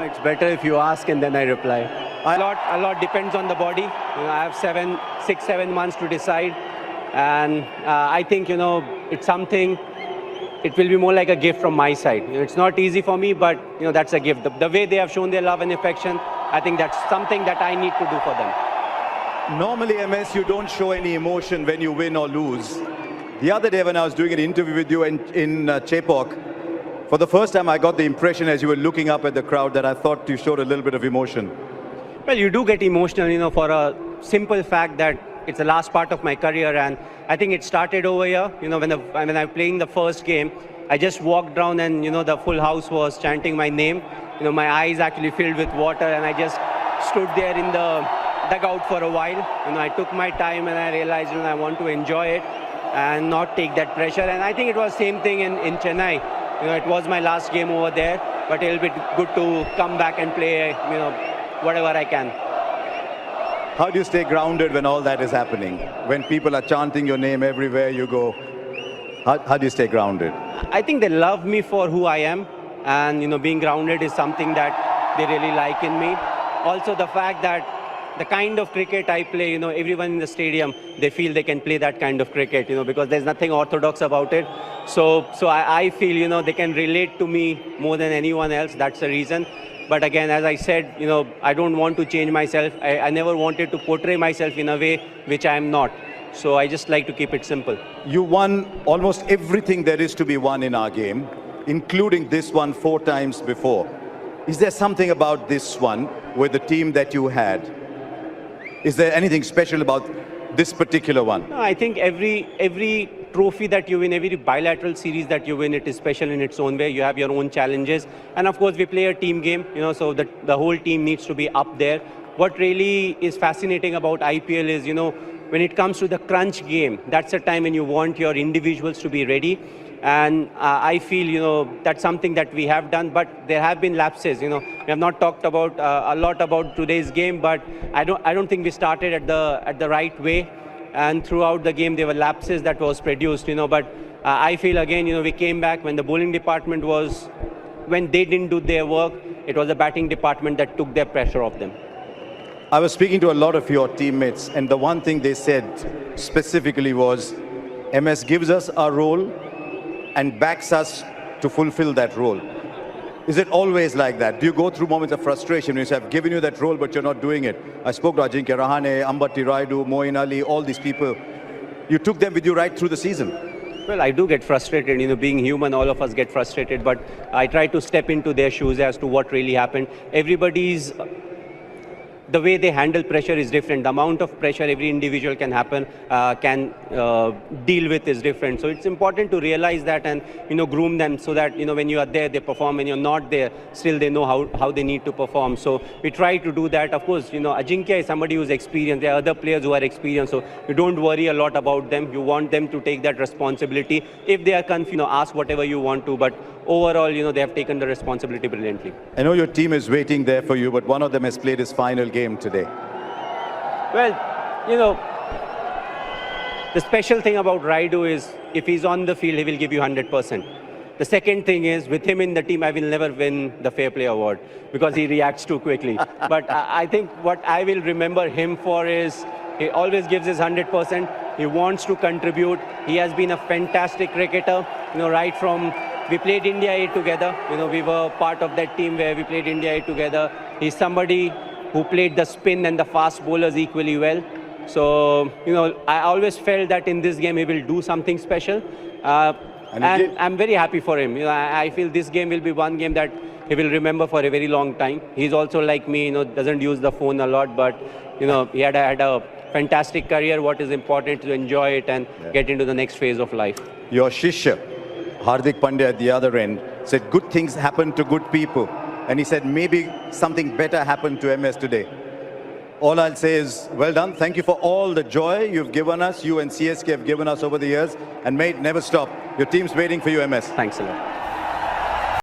it's better if you ask and then I reply. A lot depends on the body. I have 6, 7 months to decide. And I think, it's something, it will be more like a gift from my side. It's not easy for me, but, that's a gift. The way they have shown their love and affection, I think that's something that I need to do for them. Normally, MS, you don't show any emotion when you win or lose. The other day when I was doing an interview with you in Chepauk, for the first time I got the impression as you were looking up at the crowd that I thought you showed a little bit of emotion. Well, you do get emotional, for a simple fact that it's the last part of my career, and I think it started over here. When I was playing the first game, I just walked down and, the full house was chanting my name. My eyes actually filled with water, and I just stood there in the dugout for a while. I took my time and I realized, I want to enjoy it and not take that pressure. And I think it was same thing in Chennai. It was my last game over there, but it'll be good to come back and play, whatever I can. How do you stay grounded when all that is happening? When people are chanting your name everywhere you go, how do you stay grounded? I think they love me for who I am, and being grounded is something that they really like in me. Also the fact that the kind of cricket I play, everyone in the stadium, they feel they can play that kind of cricket, because there's nothing orthodox about it. So I feel, they can relate to me more than anyone else. That's the reason. But again, as I said, I don't want to change myself. I never wanted to portray myself in a way which I am not. So I just like to keep it simple. You won almost everything there is to be won in our game, including this one 4 times before. Is there something about this one with the team that you had? Is there anything special about this particular one? No, I think every trophy that you win, every bilateral series that you win, it is special in its own way. You have your own challenges. And of course, we play a team game, so the whole team needs to be up there. What really is fascinating about IPL is, when it comes to the crunch game, that's the time when you want your individuals to be ready. And I feel, that's something that we have done, but there have been lapses. We have not talked about a lot about today's game, but I don't think we started at the right way. And throughout the game, there were lapses that was produced. But I feel again, we came back when the bowling department when they didn't do their work. It was the batting department that took their pressure off them. I was speaking to a lot of your teammates, and the one thing they said specifically was, MS gives us our role and backs us to fulfill that role. Is it always like that? Do you go through moments of frustration when you say, I've given you that role, but you're not doing it? I spoke to Ajinkya Rahane, Ambati Rayudu, Moeen Ali, all these people. You took them with you right through the season. Well, I do get frustrated, being human, all of us get frustrated, but I try to step into their shoes as to what really happened. The way they handle pressure is different. The amount of pressure every individual can deal with is different. So it's important to realize that and groom them so that when you are there, they perform. When you're not there, still they know how they need to perform. So we try to do that. Of course, Ajinkya is somebody who's experienced. There are other players who are experienced. So you don't worry a lot about them. You want them to take that responsibility. If they are confused, ask whatever you want to. But overall, they have taken the responsibility brilliantly. I know your team is waiting there for you, but one of them has played his final game today. Well, the special thing about Rayudu is if he's on the field, he will give you 100%. The second thing is, with him in the team, I will never win the Fair Play Award because he reacts too quickly. But I think what I will remember him for is he always gives his 100%. He wants to contribute. He has been a fantastic cricketer, right from we played India A together. We were part of that team where we played India A together. He's somebody who played the spin and the fast bowlers equally well. So, I always felt that in this game he will do something special. And I'm very happy for him. I feel this game will be one game that he will remember for a very long time. He's also like me, doesn't use the phone a lot, but, he had a fantastic career. What is important to enjoy it and get into the next phase of life. Your Shishya, Hardik Pandya at the other end, said good things happen to good people. And he said maybe something better happened to MS today. All I'll say is, well done. Thank you for all the joy you've given us, you and CSK have given us over the years. And mate, never stop. Your team's waiting for you, MS. Thanks a lot.